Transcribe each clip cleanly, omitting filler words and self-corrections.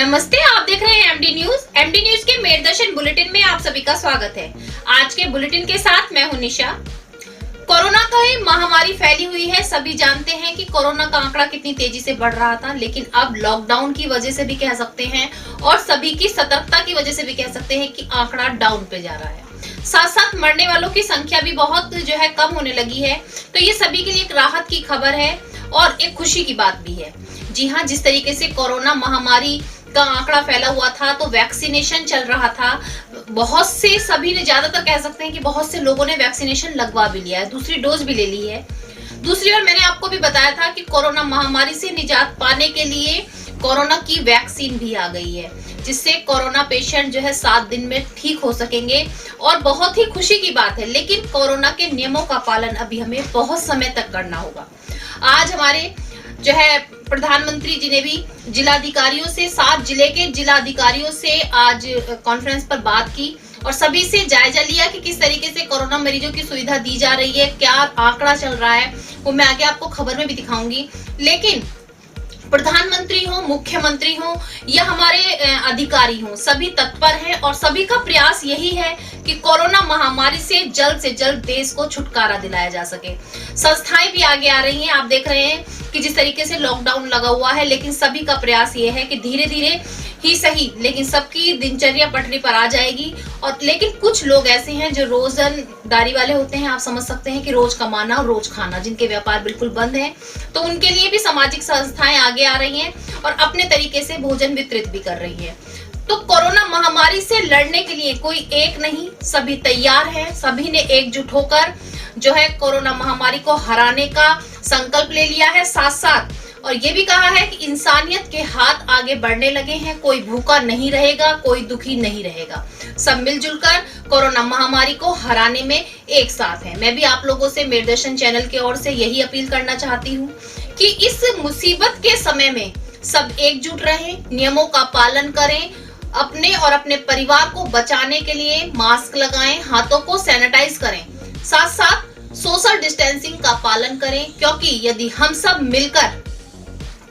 नमस्ते, आप देख रहे हैं एमडी न्यूज। एमडी न्यूज के मेरदर्शन बुलेटिन में आप सभी का स्वागत है। आज के बुलेटिन के साथ मैं हूं निशा। कोरोना का ही महामारी फैली हुई है। सभी जानते हैं कि कोरोना का आंकड़ा कितनी तेजी से बढ़ रहा था, लेकिन अब लॉकडाउन की वजह से भी कह सकते हैं और सभी की सतर्कता की वजह से भी कह सकते हैं कि आंकड़ा डाउन पे जा रहा है। साथ साथ मरने वालों की संख्या भी बहुत कम होने लगी है। तो ये सभी के लिए एक राहत की खबर है और एक खुशी की बात भी है। जी हाँ, जिस तरीके से कोरोना महामारी का आंकड़ा फैला हुआ था तो वैक्सीनेशन चल रहा था। बहुत से, सभी ने, ज्यादातर कह सकते हैं कि बहुत से लोगों ने वैक्सीनेशन लगवा भी लिया है, दूसरी डोज भी ले ली है। दूसरी ओर मैंने आपको भी बताया था कि कोरोना महामारी से निजात पाने के लिए कोरोना की वैक्सीन भी आ गई है, जिससे कोरोना पेशेंट 7 दिन में ठीक हो सकेंगे और बहुत ही खुशी की बात है। लेकिन कोरोना के नियमों का पालन अभी हमें बहुत समय तक करना होगा। आज हमारे प्रधानमंत्री जी ने भी जिलाधिकारियों से, 7 जिले के जिलाधिकारियों से आज कॉन्फ्रेंस पर बात की और सभी से जायजा लिया कि किस तरीके से कोरोना मरीजों की सुविधा दी जा रही है, क्या आंकड़ा चल रहा है, वो मैं आगे आपको खबर में भी दिखाऊंगी। लेकिन प्रधानमंत्री हो, मुख्यमंत्री हो या हमारे अधिकारी हो, सभी तत्पर हैं और सभी का प्रयास यही है कि कोरोना महामारी से जल्द देश को छुटकारा दिलाया जा सके। संस्थाएं भी आगे आ रही हैं। आप देख रहे हैं कि जिस तरीके से लॉकडाउन लगा हुआ है, लेकिन सभी का प्रयास ये है कि धीरे धीरे ही सही, लेकिन सबकी दिनचर्या पटरी पर आ जाएगी। और लेकिन कुछ लोग ऐसे हैं जो रोजगारी वाले होते हैं, आप समझ सकते हैं कि रोज कमाना और रोज खाना, जिनके व्यापार बिल्कुल बंद है, तो उनके लिए भी सामाजिक संस्थाएं आगे आ रही हैं और अपने तरीके से भोजन वितरित भी कर रही है। तो कोरोना महामारी से लड़ने के लिए कोई एक नहीं, सभी तैयार हैं। सभी ने एकजुट होकर कोरोना महामारी को हराने का संकल्प ले लिया है। साथ साथ और ये भी कहा है कि इंसानियत के हाथ आगे बढ़ने लगे हैं। कोई भूखा नहीं रहेगा, कोई दुखी नहीं रहेगा। सब मिलजुल कर कोरोना महामारी को हराने में एक साथ हैं। मैं भी आप लोगों से मेरदर्शन चैनल की ओर से यही अपील करना चाहती हूँ कि इस मुसीबत के समय में सब एकजुट रहें, नियमों का पालन करें, अपने और अपने परिवार को बचाने के लिए मास्क लगाएं, हाथों को सैनिटाइज करें, साथ साथ सोशल डिस्टेंसिंग का पालन करें। क्योंकि यदि हम सब मिलकर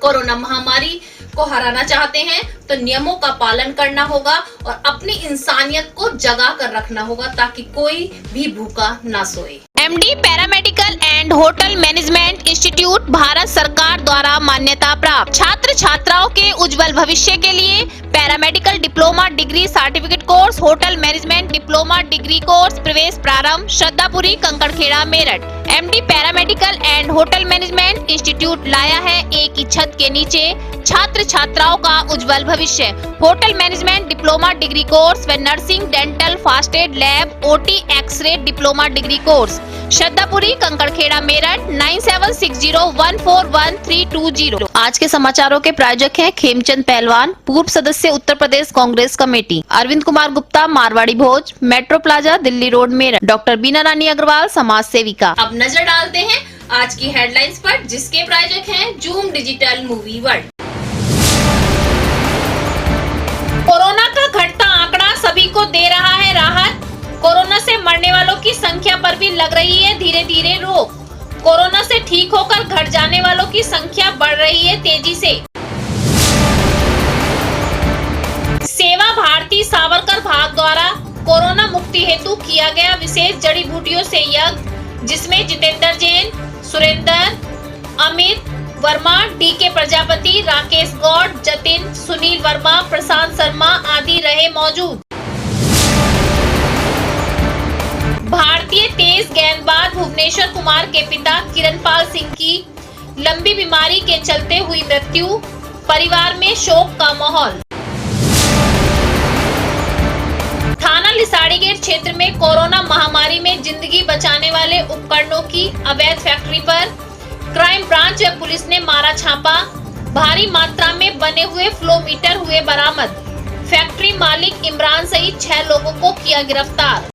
कोरोना महामारी को हराना चाहते हैं तो नियमों का पालन करना होगा और अपनी इंसानियत को जगा कर रखना होगा ताकि कोई भी भूखा ना सोए। MD paramedical and hotel management institute Bharat सरकार द्वारा मान्यता प्राप्त। छात्र छात्राओं के उज्जवल भविष्य के लिए paramedical diploma degree certificate course, hotel management diploma degree course प्रवेश प्रारंभ। Shraddhapuri, Kankarkhera, Meerut. MD paramedical and hotel management institute लाया है एक ही छत के नीचे छात्र छात्राओं का उज्जवल भविष्य। Hotel management diploma degree course व nursing, dental, first aid, lab, OT, X ray diploma degree course. Shraddhapuri, Kankarkhera, Meerut. 9760141320। आज के समाचारों के प्रायोजक हैं खेमचंद पहलवान, पूर्व सदस्य Uttar Pradesh Congress committee. Arvind Kumar Gupta, Marwari Bhoj, metro plaza, Delhi road, Meerut. Doctor Bina Rani Agarwal, समाज सेविका। अब नजर डालते हैं आज की हेडलाइंस पर, जिसके प्रायोजक हैं zoom digital movie world. Corona का घटता आंकड़ा सभी को दे रहा है राहत। कोरोना से मरने वालों की संख्या पर भी लग रही है धीरे धीरे रोक। कोरोना से ठीक होकर घर जाने वालों की संख्या बढ़ रही है तेजी से। सेवा भारती सावरकर भाग द्वारा कोरोना मुक्ति हेतु किया गया विशेष जड़ी बूटियों से यज्ञ, जिसमें जितेंद्र जैन, सुरेंद्र, अमित वर्मा, डीके प्रजापति, राकेश गौड़, जतिन, सुनील वर्मा, प्रशांत शर्मा आदि रहे मौजूद। भारतीय तेज गेंदबाज भुवनेश्वर कुमार के पिता किरणपाल सिंह की लंबी बीमारी के चलते हुई मृत्यु, परिवार में शोक का माहौल। थाना लिसाड़ीगेट क्षेत्र में कोरोना महामारी में जिंदगी बचाने वाले उपकरणों की अवैध फैक्ट्री पर क्राइम ब्रांच व पुलिस ने मारा छापा। भारी मात्रा में बने हुए फ्लोमीटर हुए बरामद। फैक्ट्री मालिक इमरान सहित 6 लोगों को किया गिरफ्तार।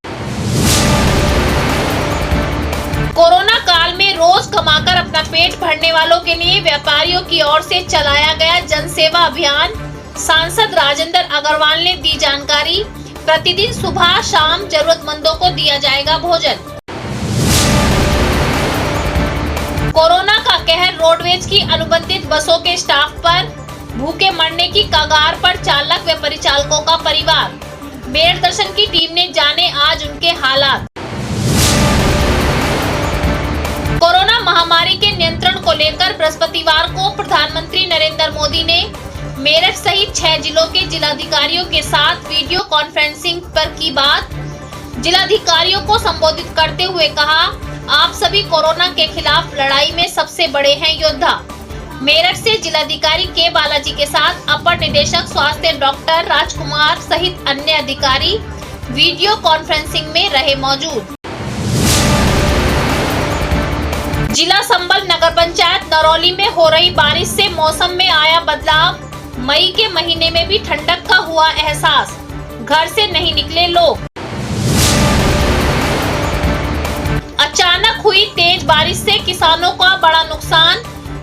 कोरोना काल में रोज कमाकर अपना पेट भरने वालों के लिए व्यापारियों की ओर से चलाया गया जन सेवा अभियान। सांसद राजेंद्र अग्रवाल ने दी जानकारी। प्रतिदिन सुबह शाम जरूरतमंदों को दिया जाएगा भोजन। कोरोना का कहर रोडवेज की अनुबंधित बसों के स्टाफ पर। भूखे मरने की कगार पर चालक व परिचालकों का परिवार। मेरठ दर्शन की टीम ने जाने आज उनके हालात। कोरोना महामारी के नियंत्रण को लेकर बृहस्पतिवार को प्रधानमंत्री नरेंद्र मोदी ने मेरठ सहित 6 जिलों के जिलाधिकारियों के साथ वीडियो कॉन्फ्रेंसिंग पर की बात। जिलाधिकारियों को संबोधित करते हुए कहा, आप सभी कोरोना के खिलाफ लड़ाई में सबसे बड़े हैं योद्धा। मेरठ से जिलाधिकारी के बालाजी के साथ अपर निदेशक स्वास्थ्य डॉक्टर राजकुमार सहित अन्य अधिकारी वीडियो कॉन्फ्रेंसिंग में रहे मौजूद। जिला संबल नगर पंचायत नरौली में हो रही बारिश से मौसम में आया बदलाव। मई के महीने में भी ठंडक का हुआ एहसास, घर से नहीं निकले लोग। अचानक हुई तेज बारिश से किसानों का बड़ा नुकसान।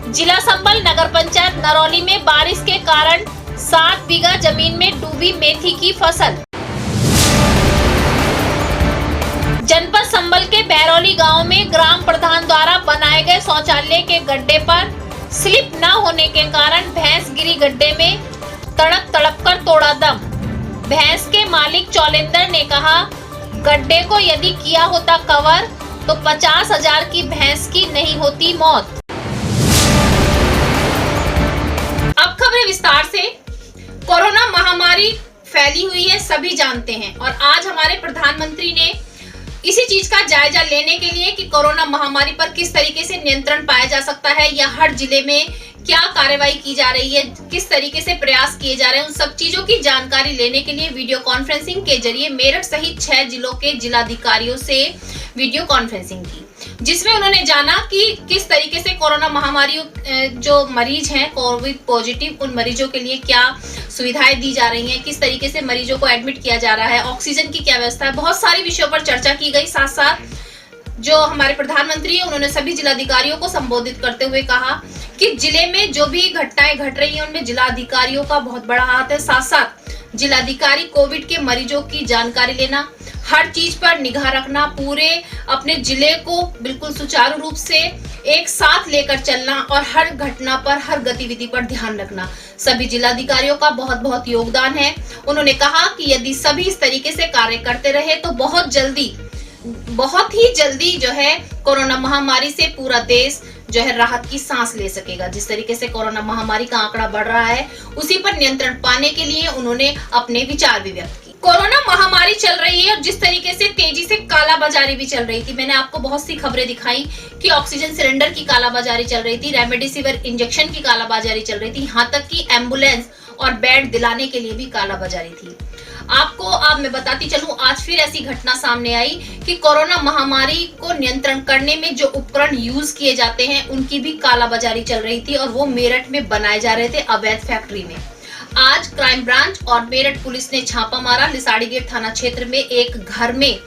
जिला संबल नगर पंचायत नरौली में बारिश के कारण 7 बीघा जमीन में डूबी मेथी की फसल। जनपद संबल के बैरौली गांव में ग्राम प्रधान द्वारा बनाए गए शौचालय के गड्ढे पर स्लिप न होने के कारण भैंस गिरी गड्ढे में, तड़प तड़प कर तोड़ा दम। भैंस के मालिक चौलेंदर ने कहा, गड्ढे को यदि किया होता कवर तो 50,000 की भैंस की नहीं होती मौत। अब खबरें विस्तार से। कोरोना महामारी फैली हुई है, सभी जानते हैं, और आज हमारे प्रधानमंत्री ने इसी चीज का जायजा लेने के लिए कि कोरोना महामारी पर किस तरीके से नियंत्रण पाया जा सकता है या हर जिले में क्या कार्रवाई की जा रही है, किस तरीके से प्रयास किए जा रहे हैं, उन सब चीजों की जानकारी लेने के लिए वीडियो कॉन्फ्रेंसिंग के जरिए मेरठ सहित 6 जिलों के जिलाधिकारियों से वीडियो कॉन्फ्रेंसिंग की, जिसमें उन्होंने जाना कि किस तरीके से कोरोना महामारी जो मरीज हैं कोविड पॉजिटिव, उन मरीजों के लिए क्या सुविधाएं दी जा रही हैं, किस तरीके से मरीजों को एडमिट किया जा रहा है, ऑक्सीजन की क्या व्यवस्था है। बहुत सारी विषयों पर चर्चा की गई। साथ साथ जो हमारे प्रधानमंत्री है उन्होंने सभी जिलाधिकारियों को संबोधित करते हुए कहा कि जिले में जो भी घटनाएं घट रही हैं उनमें जिलाधिकारियों का बहुत बड़ा हाथ है। साथ साथ जिलाधिकारी कोविड के मरीजों की जानकारी लेना, हर चीज पर निगाह रखना, पूरे अपने जिले को बिल्कुल सुचारू रूप से एक साथ लेकर चलना और हर घटना पर, हर गतिविधि पर ध्यान रखना, सभी जिलाधिकारियों का बहुत बहुत योगदान है। उन्होंने कहा कि यदि सभी इस तरीके से कार्य करते रहे तो बहुत ही जल्दी जो है कोरोना महामारी से पूरा देश जो है राहत की सांस ले सकेगा। जिस तरीके से कोरोना महामारी का आंकड़ा बढ़ रहा है उसी पर नियंत्रण पाने के लिए उन्होंने अपने विचार भी व्यक्त किए। कोरोना महामारी चल रही है और जिस तरीके से तेजी से कालाबाजारी भी चल रही थी, मैंने आपको बहुत सी खबरें दिखाई कि ऑक्सीजन सिलेंडर की कालाबाजारी चल रही थी, रेमडेसिविर इंजेक्शन की कालाबाजारी चल रही थी, यहाँ तक कि एम्बुलेंस और बेड दिलाने के लिए भी कालाबाजारी थी। अब मैं बताती चलूं, आज फिर ऐसी घटना सामने आई कि कोरोना महामारी को नियंत्रण करने में जो उपकरण यूज किए जाते हैं उनकी भी कालाबाजारी चल रही थी और वो मेरठ में बनाए जा रहे थे अवैध फैक्ट्री में। आज क्राइम ब्रांच और मेरठ पुलिस ने छापा मारा। लिसाड़ी गेट थाना क्षेत्र में एक घर में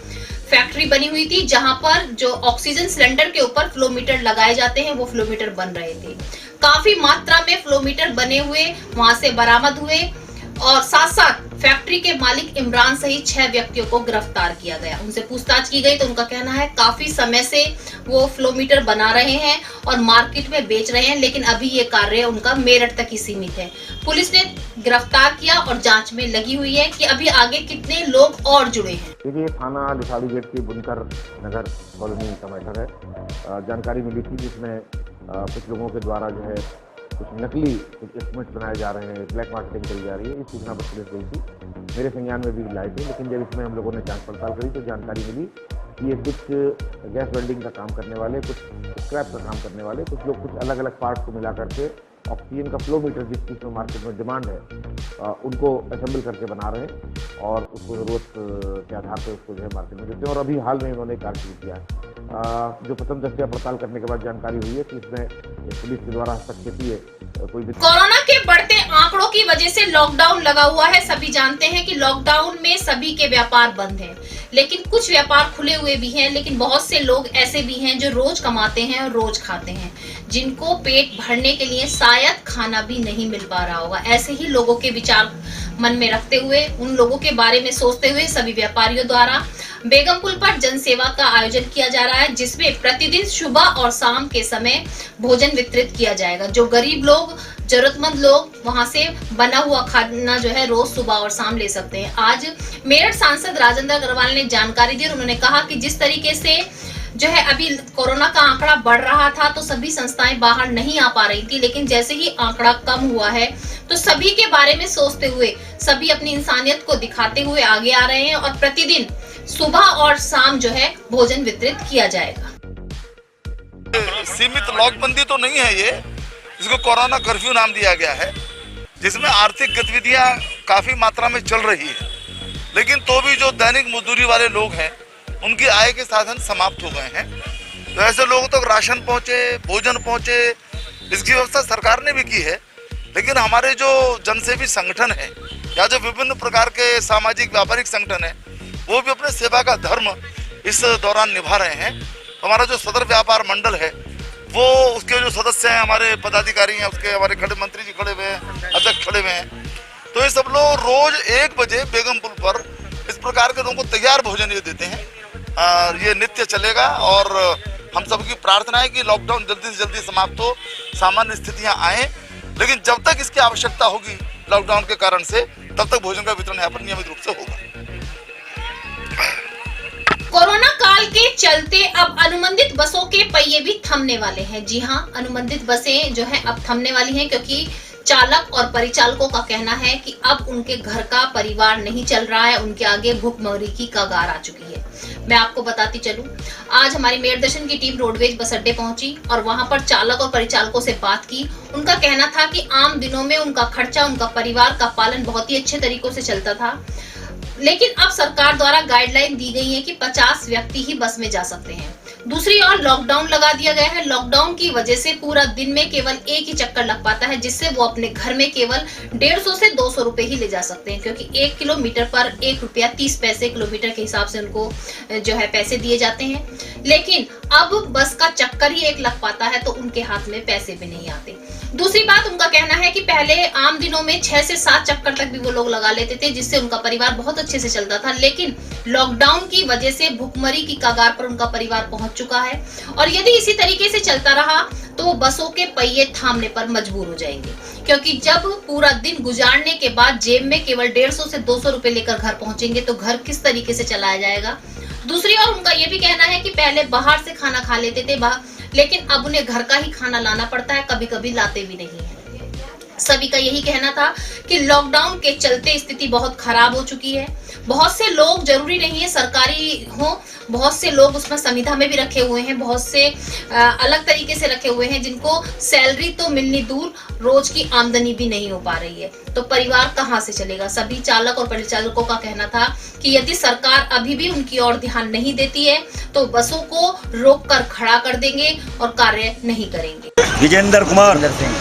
फैक्ट्री बनी हुई थी जहां पर जो ऑक्सीजन सिलेंडर के ऊपर फ्लोमीटर लगाए जाते हैं वो फ्लोमीटर बन रहे थे। काफी मात्रा में फ्लोमीटर बने हुए वहां से बरामद हुए और साथ साथ फैक्ट्री के मालिक इमरान सहित 6 व्यक्तियों को गिरफ्तार किया गया। उनसे पूछताछ की गई तो उनका कहना है काफी समय से वो फ्लोमीटर बना रहे हैं और मार्केट में बेच रहे हैं, लेकिन अभी ये कार्य उनका मेरठ तक ही सीमित है। पुलिस ने गिरफ्तार किया और जांच में लगी हुई है कि अभी आगे कितने लोग और जुड़े हैं। देखिए, थाना लिसाड़ी गेट की बुनकर नगर कॉलोनी का मैटर है। जानकारी मिली थी जिसमें कुछ लोगों के द्वारा जो है कुछ नकली कुछ इंस्ट्रूमेंट बनाए जा रहे हैं, ब्लैक मार्केटिंग करी जा रही है। इस सूचना पर पुलिस गई थी, मेरे संज्ञान में भी लाई थी, लेकिन जब इसमें हम लोगों ने जांच पड़ताल करी तो जानकारी मिली कि ये कुछ गैस वेल्डिंग का काम करने वाले, कुछ स्क्रैप का काम करने वाले, कुछ लोग कुछ अलग अलग पार्ट्स को मिला करके ऑक्सीजन का फ्लोमीटर जिस चीज़ में मार्केट में डिमांड है उनको असेंबल करके बना रहे हैं और उसको ज़रूरत के आधार पर उसको जो है मार्केट में देते हैं। और अभी हाल में उन्होंने कार्य शुरू किया है। जो प्रथम दृष्टया पड़ताल करने के बाद जानकारी हुई है कि इसमें पुलिस के द्वारा हस्तक्षेप है। कोरोना के बढ़ते आंकड़ों की वजह से लॉकडाउन लगा हुआ है। सभी जानते हैं कि लॉकडाउन में सभी के व्यापार बंद हैं, लेकिन कुछ व्यापार खुले हुए भी हैं। लेकिन बहुत से लोग ऐसे भी हैं जो रोज कमाते हैं और रोज खाते हैं, जिनको पेट भरने के लिए शायद खाना भी नहीं मिल पा रहा होगा। ऐसे ही लोगों के विचार मन में रखते हुए, उन लोगों के बारे में सोचते हुए सभी व्यापारियों द्वारा बेगमपुल पर जन सेवा का आयोजन किया जा रहा है, जिसमें प्रतिदिन सुबह और शाम के समय भोजन वितरित किया जाएगा। जो गरीब लोग, जरूरतमंद लोग वहां से बना हुआ खाना जो है रोज सुबह और शाम ले सकते हैं। आज मेरठ सांसद राजेंद्र अग्रवाल ने जानकारी दी और उन्होंने कहा कि जिस तरीके से जो है अभी कोरोना का आंकड़ा बढ़ रहा था तो सभी संस्थाएं बाहर नहीं आ पा रही थी, लेकिन जैसे ही आंकड़ा कम हुआ है तो सभी के बारे में सोचते हुए सभी अपनी इंसानियत को दिखाते हुए आगे आ रहे हैं और प्रतिदिन सुबह और शाम जो है भोजन वितरित किया जाएगा। सीमित लॉकबंदी तो नहीं है ये, इसको कोरोना कर्फ्यू नाम दिया गया है, जिसमें आर्थिक गतिविधियां काफी मात्रा में चल रही है, लेकिन तो भी जो दैनिक मजदूरी वाले लोग हैं उनकी आय के साधन समाप्त हो गए हैं। तो ऐसे लोगों तक राशन पहुंचे, भोजन पहुंचे, इसकी व्यवस्था सरकार ने भी की है। लेकिन हमारे जो जनसेवी संगठन है या जो विभिन्न प्रकार के सामाजिक व्यापारिक संगठन है वो भी अपने सेवा का धर्म इस दौरान निभा रहे हैं। हमारा जो सदर व्यापार मंडल है वो उसके जो सदस्य हैं, हमारे पदाधिकारी हैं, उसके हमारे खड़े मंत्री जी खड़े हुए हैं, अध्यक्ष खड़े हुए हैं, तो ये सब लोग रोज 1 बजे बेगमपुल पर इस प्रकार के लोगों को तैयार भोजन ये देते हैं। ये नित्य चलेगा और हम सबकी प्रार्थना है कि लॉकडाउन जल्दी से जल्दी समाप्त हो, सामान्य स्थितियां आए, लेकिन जब तक इसकी आवश्यकता होगी लॉकडाउन के कारण से, तब तक भोजन का वितरण यहाँ पर नियमित रूप से होगा। कोरोना काल के चलते अब अनुबंधित बसों के पहिए भी थमने वाले हैं। जी हां, अनुबंधित बसें जो है अब थमने वाली हैं, क्योंकि चालक और परिचालकों का कहना है कि अब उनके घर का परिवार नहीं चल रहा है, उनके आगे भुखमरी की कगार आ चुकी है। मैं आपको बताती चलूं, आज हमारी मेरठ दर्शन की टीम रोडवेज बस अड्डे पहुंची और वहां पर चालक और परिचालकों से बात की। उनका कहना था कि आम दिनों में उनका खर्चा, उनका परिवार का पालन बहुत ही अच्छे तरीकों से चलता था, लेकिन अब सरकार द्वारा गाइडलाइन दी गई है कि 50 व्यक्ति ही बस में जा सकते हैं। दूसरी ओर लॉकडाउन लगा दिया गया है। लॉकडाउन की वजह से पूरा दिन में केवल एक ही चक्कर लग पाता है, जिससे वो अपने घर में केवल 150 से 200 रुपए ही ले जा सकते हैं, क्योंकि 1 किलोमीटर पर 1 रुपया 30 पैसे किलोमीटर के हिसाब से उनको जो है पैसे दिए जाते हैं। लेकिन अब बस का चक्कर ही एक लग पाता है तो उनके हाथ में पैसे भी नहीं आते। दूसरी बात, उनका कहना है कि पहले आम दिनों में 6 से 7 चक्कर तक भी वो लोग लगा लेते थे, जिससे उनका परिवार बहुत अच्छे से चलता था, लेकिन लॉकडाउन की वजह से भुखमरी की कगार पर उनका परिवार पहुंच चुका है और यदि इसी तरीके से चलता रहा तो वो बसों के पहिए थामने पर मजबूर हो जाएंगे, क्योंकि जब पूरा दिन गुजारने के बाद जेब में केवल 150 से 200 रुपए लेकर घर पहुंचेंगे तो घर किस तरीके से चलाया जाएगा। दूसरी ओर उनका यह भी कहना है कि पहले बाहर से खाना खा लेते थे, लेकिन अब उन्हें घर का ही खाना लाना पड़ता है, कभी कभी लाते भी नहीं है। सभी का यही कहना था कि लॉकडाउन के चलते स्थिति बहुत खराब हो चुकी है। बहुत से लोग, जरूरी नहीं है सरकारी हो, बहुत से लोग उसमें संविदा में भी रखे हुए हैं, बहुत से अलग तरीके से रखे हुए हैं, जिनको सैलरी तो मिलनी दूर, रोज की आमदनी भी नहीं हो पा रही है, तो परिवार कहां से चलेगा। सभी चालक और परिचालकों का कहना था कि यदि सरकार अभी भी उनकी ओर ध्यान नहीं देती है तो बसों को रोक कर खड़ा कर देंगे और कार्य नहीं करेंगे। विजेंद्र कुमार सिंह,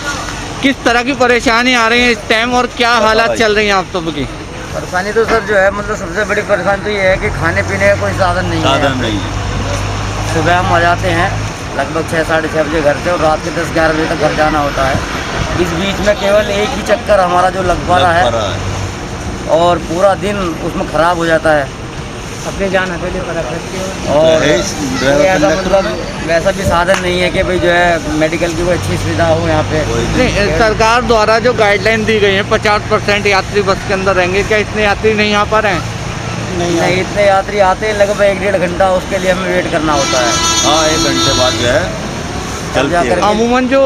किस तरह की परेशानी आ रही है इस टाइम और क्या हालात चल रही हैं आप सबकी? परेशानी तो सर जो है, मतलब सबसे बड़ी परेशानी तो ये है कि खाने पीने का कोई साधन नहीं है। सुबह हम आ जाते हैं लगभग 6 साढ़े 6 बजे घर से और रात के 10-11 बजे तक घर जाना होता है। इस बीच में केवल एक ही चक्कर हमारा जो लग पा रहा है और पूरा दिन उसमें खराब हो जाता है। अपनी जान हथेली पर रख सकते हो और ऐसा मतलब वैसा भी साधन नहीं है कि भाई जो है मेडिकल की कोई अच्छी सुविधा हो यहाँ पे। नहीं, सरकार द्वारा जो गाइडलाइन दी गई है 50% यात्री बस के अंदर रहेंगे, क्या इतने यात्री नहीं आ पा रहे हैं? नहीं, इतने यात्री आते हैं लगभग 1-1.5 घंटा, उसके लिए हमें वेट करना होता है। हाँ, 1 घंटे बाद जो है अमूमन जो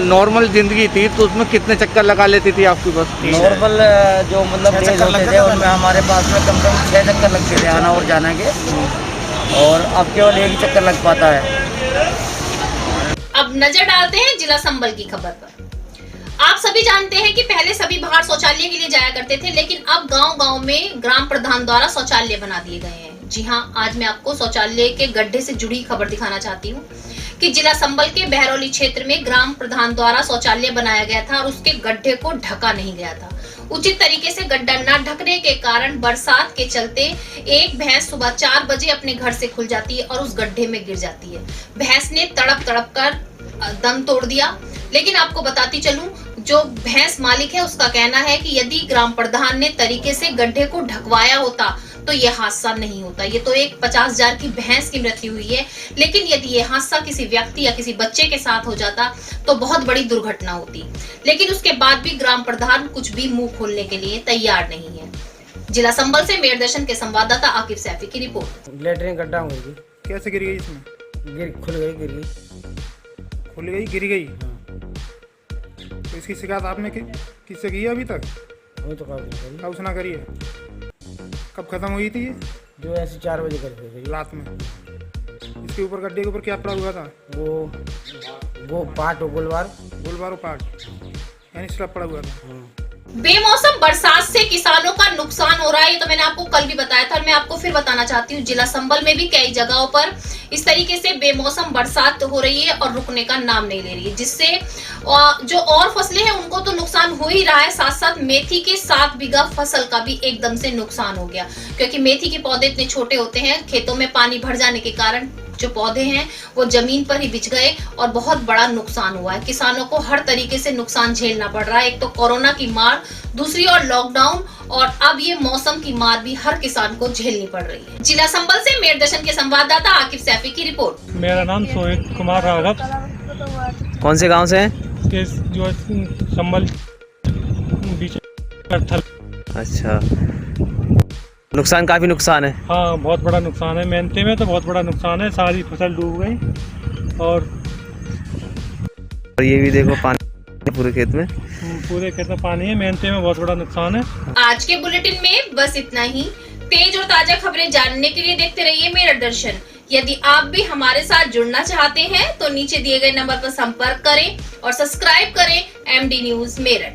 नॉर्मल जिंदगी थी तो उसमें कितने चक्कर लगा लेती थी आपकी बस? नॉर्मल जो मतलब डेज होते थे उनमें हमारे पास में कम से कम 6 चक्कर लगते थे आना और जाना के, और अब केवल एक ही चक्कर लग पाता है। अब नजर डालते हैं जिला संबल की खबर पर। आप सभी जानते हैं कि पहले सभी बाहर शौचालय के लिए जाया करते थे, लेकिन अब गांव-गांव में ग्राम प्रधान द्वारा शौचालय बना दिए गए हैं। जी हाँ, आज मैं आपको शौचालय के गड्ढे से जुड़ी खबर दिखाना चाहती हूँ कि जिला संबल के बहरौली क्षेत्र में ग्राम प्रधान द्वारा शौचालय बनाया गया था और उसके गड्ढे को ढका नहीं गया था। उचित तरीके से गड्ढा न ढकने के कारण बरसात के चलते एक भैंस सुबह 4 बजे अपने घर से खुल जाती है और उस गड्ढे में गिर जाती है। भैंस ने तड़प तड़प कर दम तोड़ दिया। लेकिन आपको बताती चलूं, जो भैंस मालिक है उसका कहना है कि यदि ग्राम प्रधान ने तरीके से गड्ढे को ढकवाया होता तो ये हादसा नहीं होता। ये तो एक 50,000 की भैंस की मृत्यु हुई है, लेकिन यदि ये हादसा किसी व्यक्ति या किसी बच्चे के साथ हो जाता तो बहुत बड़ी दुर्घटना होती। लेकिन उसके बाद भी ग्राम प्रधान कुछ भी मुंह खोलने के लिए तैयार नहीं है। जिला संबल से मेरदर्शन के संवाददाता आकिब सैफी की रिपोर्ट। लेटरिन गड्ढा हो गई। कैसे गिर गई इसमें? खुल गई। खुल गई, गिर गई। तो इसकी शिकायत आपने किससे की है अभी तक? वही तो कहा कब सुना करी है? कब खत्म हुई थी ये? जो ऐसे 4 बजे कर गई रात में। इसके ऊपर गड्ढे के ऊपर क्या पड़ा हुआ था? वो पाट हो गोलबारो पाट यानी स्लैब पड़ा हुआ था। बेमौसम बरसात से किसानों का नुकसान हो रहा है, ये तो मैंने आपको कल भी बताया था और मैं आपको फिर बताना चाहती हूँ। जिला संबल में भी कई जगहों पर इस तरीके से बेमौसम बरसात हो रही है और रुकने का नाम नहीं ले रही है, जिससे जो और फसलें हैं उनको तो नुकसान हो ही रहा है, साथ साथ मेथी के 7 बीघा फसल का भी एकदम से नुकसान हो गया, क्योंकि मेथी के पौधे इतने छोटे होते हैं, खेतों में पानी भर जाने के कारण जो पौधे हैं वो जमीन पर ही बिछ गए और बहुत बड़ा नुकसान हुआ है। किसानों को हर तरीके से नुकसान झेलना पड़ रहा है, एक तो कोरोना की मार, दूसरी ओर लॉकडाउन और अब ये मौसम की मार भी हर किसान को झेलनी पड़ रही है। जिला संबल से मेरदर्शन के संवाददाता आकिब सैफी की रिपोर्ट। मेरा नाम सोहित कुमार राघव। कौन से गांव से हैं? जो संबल बीच। अच्छा, नुकसान काफी नुकसान है। हाँ, बहुत बड़ा नुकसान है। मेहनती में तो बहुत बड़ा नुकसान है, सारी फसल डूब गई और ये भी देखो पानी पूरे खेत में पानी है। मेहनती में बहुत बड़ा नुकसान है। आज के बुलेटिन में बस इतना ही। तेज और ताजा खबरें जानने के लिए देखते रहिए मेरदर्शन। यदि आप भी हमारे साथ जुड़ना चाहते हैं तो नीचे दिए गए नंबर पर संपर्क करें और सब्सक्राइब करें MD न्यूज मेरठ।